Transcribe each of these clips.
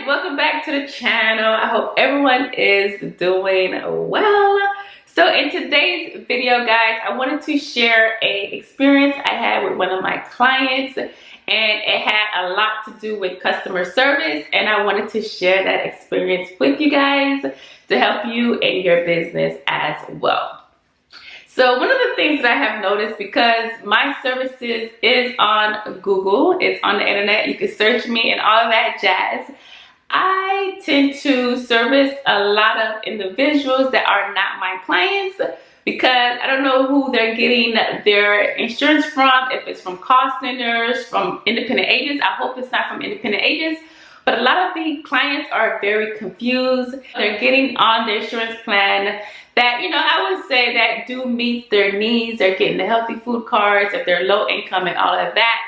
welcome back to the channel. I hope everyone is doing well. So in today's video, guys, I wanted to share an experience I had with one of my clients, and it had a lot to do with customer service, and I wanted to share that experience with you guys to help you in your business as well. So one of the things that I have noticed, because my services is on Google, it's on the internet, you can search me and all of that jazz, I tend to service a lot of individuals that are not my clients because I don't know who they're getting their insurance from, if it's from call centers, from independent agents. I hope it's not from independent agents. But a lot of the clients are very confused. They're getting on their insurance plan that, I would say that do meet their needs. They're getting the healthy food cards if they're low income and all of that.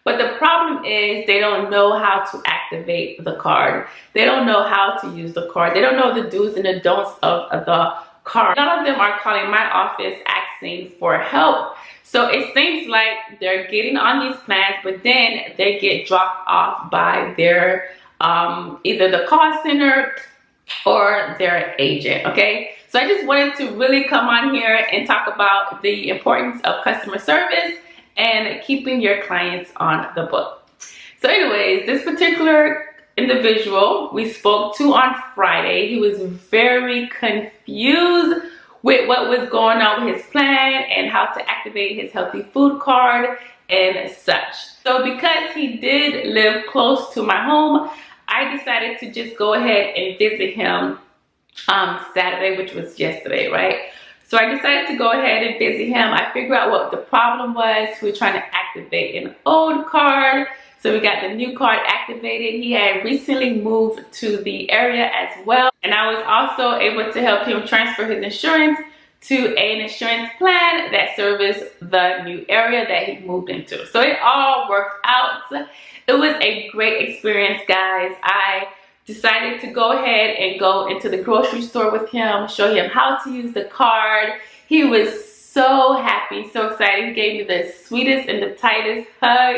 But the problem is they don't know how to activate the card. They don't know how to use the card. They don't know the do's and the don'ts of the card. None of them are calling my office asking for help. So it seems like they're getting on these plans, but then they get dropped off by their either the call center or their agent, okay? So I just wanted to really come on here and talk about the importance of customer service and keeping your clients on the book. So anyways, this particular individual we spoke to on Friday, he was very confused with what was going on with his plan and how to activate his healthy food card and such. So because he did live close to my home, I decided to just go ahead and visit him Saturday, which was yesterday, right? So I decided to go ahead and visit him. I figured out what the problem was. We were trying to activate an old card. So we got the new card activated. He had recently moved to the area as well. And I was also able to help him transfer his insurance to an insurance plan that serviced the new area that he moved into. So it all worked out. It was a great experience, guys. I decided to go ahead and go into the grocery store with him, show him how to use the card. He was so happy, so excited. He gave me the sweetest and the tightest hug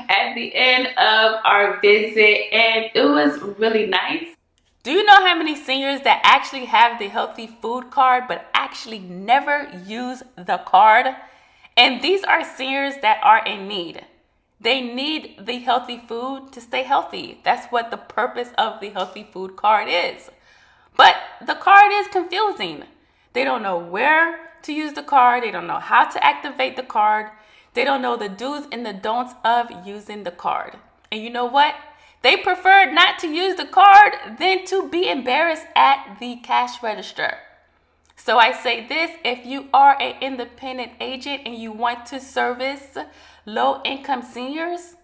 at the end of our visit, and it was really nice. Do you know how many seniors that actually have the healthy food card but actually never use the card? And these are seniors that are in need. They need the healthy food to stay healthy. That's what the purpose of the healthy food card is. But the card is confusing. They don't know where to use the card. They don't know how to activate the card. They don't know the do's and the don'ts of using the card. And you know what? They prefer not to use the card than to be embarrassed at the cash register. So I say this, if you are an independent agent and you want to service low-income seniors,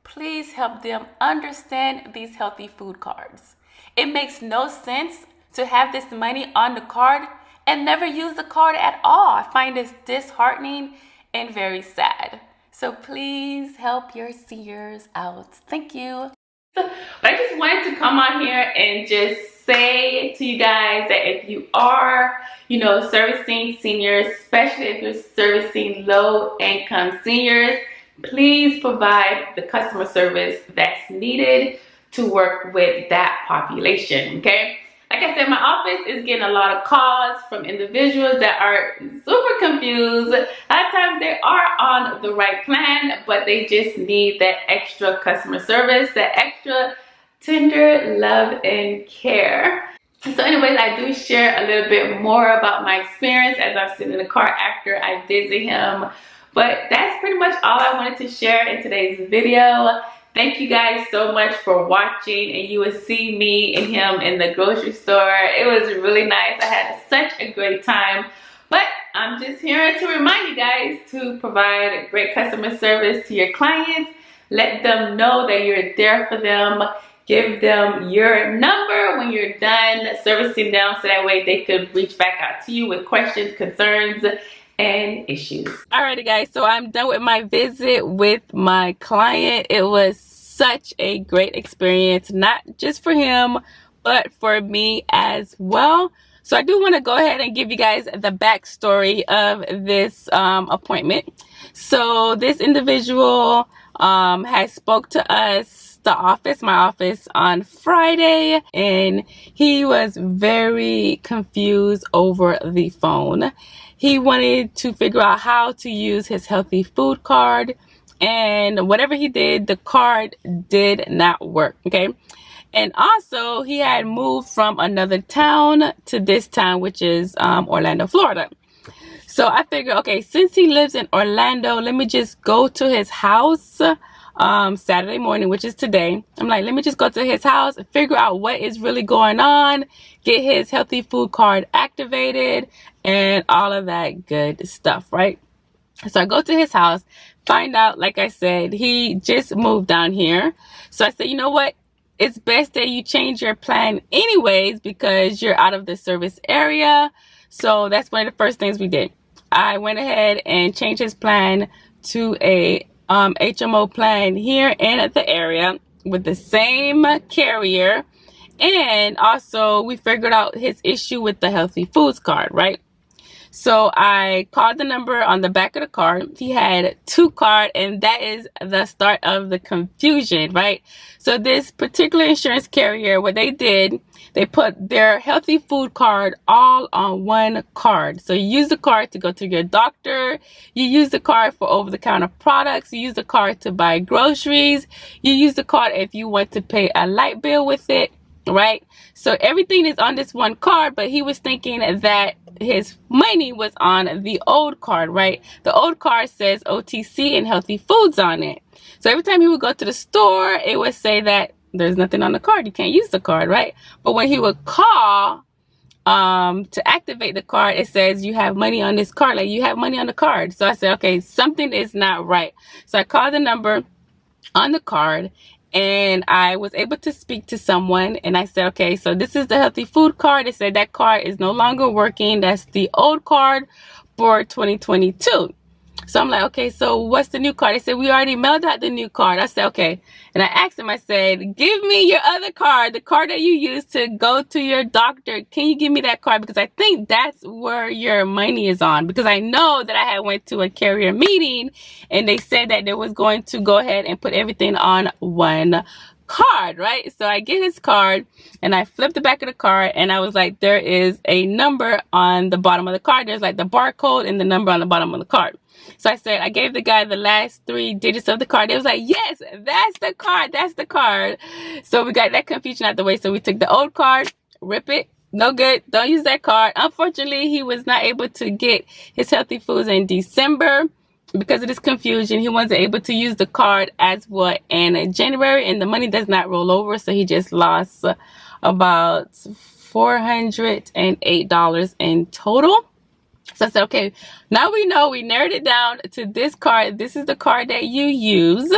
please help them understand these healthy food cards. It makes no sense to have this money on the card and never use the card at all. I find this disheartening and very sad. So please help your seniors out. Thank you. But I just wanted to come on here and just say to you guys that if you are, servicing seniors, especially if you're servicing low-income seniors, please provide the customer service that's needed to work with that population, okay? Like I said, my office is getting a lot of calls from individuals that are super confused. A lot of times they are on the right plan, but they just need that extra customer service, that extra tender love and care. So anyways, I do share a little bit more about my experience as I'm sitting in the car after I visit him. But that's pretty much all I wanted to share in today's video. Thank you guys so much for watching, and you will see me and him in the grocery store. It was really nice. I had such a great time. But I'm just here to remind you guys to provide great customer service to your clients. Let them know that you're there for them. Give them your number when you're done servicing them, so that way they could reach back out to you with questions, concerns, and issues. Alrighty guys, so I'm done with my visit with my client. It was such a great experience, not just for him, but for me as well. So I do want to go ahead and give you guys the backstory of this appointment. So this individual has spoke to us my office on Friday, and he was very confused over the phone. He wanted to figure out how to use his healthy food card, and whatever he did, the card did not work, okay? And also, he had moved from another town to this town, which is Orlando, Florida. So I figured, okay, since he lives in Orlando, let me just go to his house Saturday morning, which is today. I'm like, let me just go to his house, figure out what is really going on, get his healthy food card activated, and all of that good stuff, right? So I go to his house, find out, like I said, he just moved down here. So I said, you know what? It's best that you change your plan anyways because you're out of the service area. So that's one of the first things we did. I went ahead and changed his plan to a HMO plan here in the area with the same carrier. And also we figured out his issue with the healthy foods card, right? So I called the number on the back of the card. He had 2 cards, and that is the start of the confusion, right? So this particular insurance carrier, what they did, they put their healthy food card all on one card. So you use the card to go to your doctor. You use the card for over-the-counter products. You use the card to buy groceries. You use the card if you want to pay a light bill with it, right? So everything is on this one card, but he was thinking that his money was on the old card, right? The old card says OTC and healthy foods on it. So every time he would go to the store, it would say that there's nothing on the card. You can't use the card, right? But when he would call to activate the card, it says you have money on this card, like you have money on the card. So I said, okay, something is not right. So I called the number on the card, and I was able to speak to someone, and I said, okay, so this is the healthy food card. It said that card is no longer working. That's the old card for 2022. So I'm like, okay, so what's the new card? They said, we already mailed out the new card. I said, okay. And I asked him, I said, give me your other card, the card that you used to go to your doctor. Can you give me that card? Because I think that's where your money is on. Because I know that I had went to a carrier meeting and they said that they was going to go ahead and put everything on one card, right? So I get his card and I flip the back of the card, and I was like, there is a number on the bottom of the card. There's like the barcode and the number on the bottom of the card. So I said, I gave the guy the last 3 digits of the card. It was like, yes, that's the card. That's the card. So we got that confusion out the way. So we took the old card, rip it. No good. Don't use that card. Unfortunately, he was not able to get his healthy foods in December because of this confusion. He wasn't able to use the card as what in January, and the money does not roll over. So he just lost about $408 in total. So I said, okay, now we know, we narrowed it down to this card. This is the card that you use.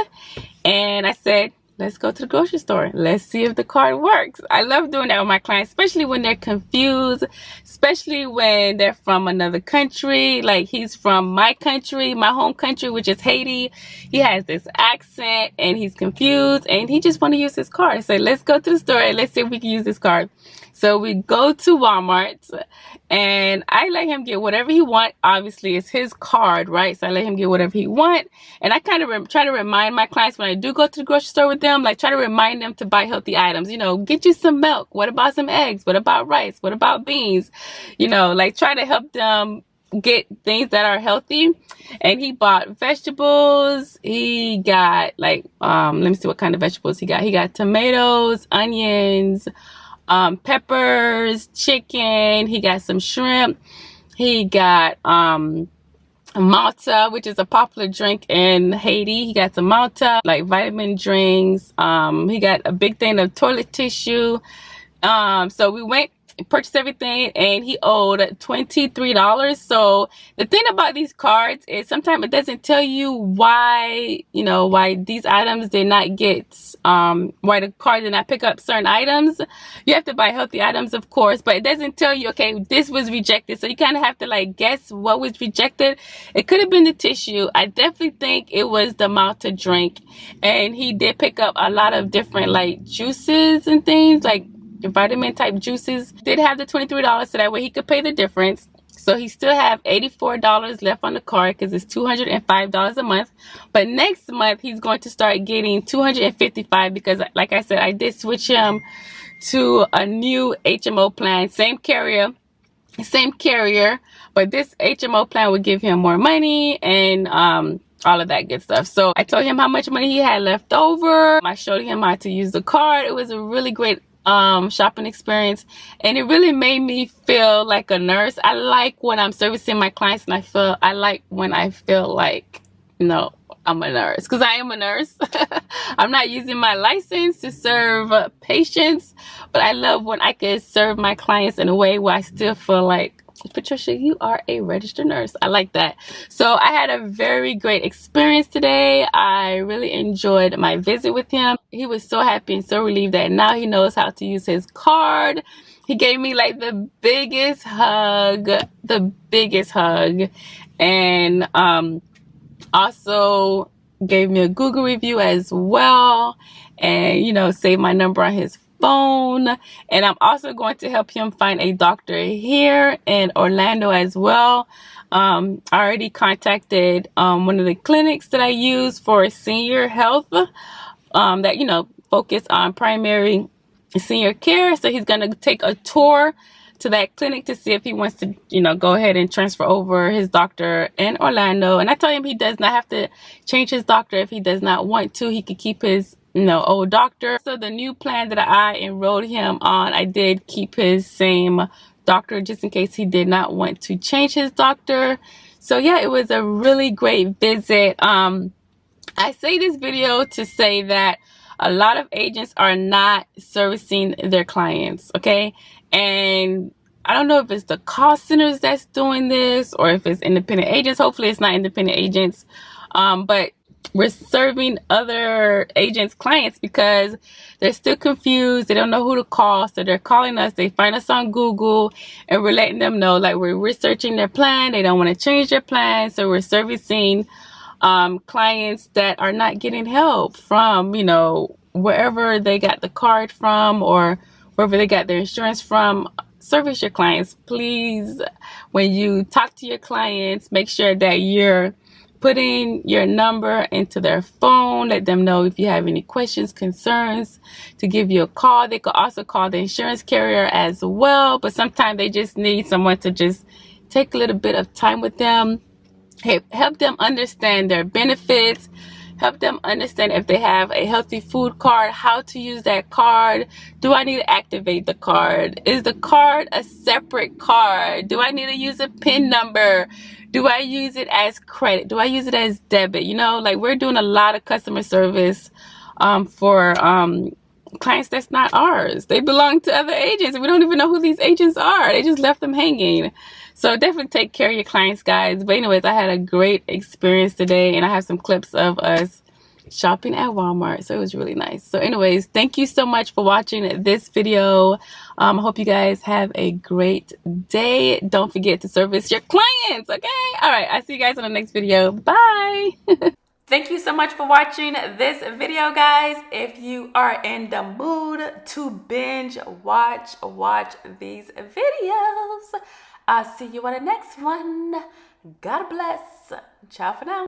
And I said, let's go to the grocery store. Let's see if the card works. I love doing that with my clients, especially when they're confused, especially when they're from another country. Like he's from my country, my home country, which is Haiti. He has this accent and he's confused and he just want to use his card. So let's go to the store and let's see if we can use this card. So we go to Walmart and I let him get whatever he want. Obviously, it's his card, right? So I let him get whatever he want. And I kind of try to remind my clients when I do go to the grocery store with them, like try to remind them to buy healthy items. You know, get you some milk. What about some eggs? What about rice? What about beans? You know, like try to help them get things that are healthy. And he bought vegetables. He got like, let me see what kind of vegetables he got. He got tomatoes, onions, peppers, chicken. He got some shrimp. He got Malta, which is a popular drink in Haiti. He got some Malta, like vitamin drinks. He got a big thing of toilet tissue. So we went purchased everything and he owed $23. So the thing about these cards is sometimes it doesn't tell you why, you know, why these items did not get, why the card did not pick up certain items. You have to buy healthy items, of course, but it doesn't tell you, okay, this was rejected. So you kind of have to like guess what was rejected. It could have been the tissue. I definitely think it was the Malta drink. And he did pick up a lot of different like juices and things like vitamin type juices. Did have the $23 so that way he could pay the difference. So he still have $84 left on the card because it's $205 a month. But next month he's going to start getting $255 because, like I said, I did switch him to a new HMO plan, same carrier, but this HMO plan would give him more money and all of that good stuff. So I told him how much money he had left over. I showed him how to use the card. It was a really great shopping experience, and it really made me feel like a nurse. I like when I'm servicing my clients, and I like when I feel like, you know, I'm a nurse, because I am a nurse. I'm not using my license to serve patients, but I love when I can serve my clients in a way where I still feel like, Patricia, you are a registered nurse. I like that. So I had a very great experience today. I really enjoyed my visit with him. He was so happy and so relieved that now he knows how to use his card. He gave me like the biggest hug, and also gave me a Google review as well, and, you know, saved my number on his phone. And I'm also going to help him find a doctor here in Orlando as well. I already contacted one of the clinics that I use for senior health, that, you know, focus on primary senior care. So he's going to take a tour to that clinic to see if he wants to, you know, go ahead and transfer over his doctor in Orlando. And I told him he does not have to change his doctor if he does not want to. He could keep his, you know, old doctor. So the new plan that I enrolled him on, I did keep his same doctor just in case he did not want to change his doctor. So yeah, it was a really great visit. I say this video to say that a lot of agents are not servicing their clients, okay? And I don't know if it's the call centers that's doing this or if it's independent agents. Hopefully it's not independent agents. But we're serving other agents' clients because they're still confused. They don't know who to call. So they're calling us. They find us on Google, and we're letting them know, like, we're researching their plan. They don't want to change their plan. So we're servicing clients that are not getting help from, you know, wherever they got the card from or wherever they got their insurance from. Service your clients. Please, when you talk to your clients, make sure that you're putting your number into their phone. Let them know if you have any questions, concerns, to give you a call. They could also call the insurance carrier as well, but sometimes they just need someone to just take a little bit of time with them. Help them understand their benefits. Help them understand if they have a healthy food card, how to use that card. Do I need to activate the card? Is the card a separate card? Do I need to use a PIN number? Do I use it as credit? Do I use it as debit? You know, like, we're doing a lot of customer service for clients that's not ours. They belong to other agents. We don't even know who these agents are. They just left them hanging. So definitely take care of your clients, guys. But anyways, I had a great experience today, and I have some clips of us shopping at Walmart. So it was really nice. So anyways, thank you so much for watching this video. I hope you guys have a great day. Don't forget to service your clients, okay? All right, I'll see you guys in the next video. Bye. Thank you so much for watching this video, guys. If you are in the mood to binge watch these videos, I'll see you on the next one. God bless. Ciao for now.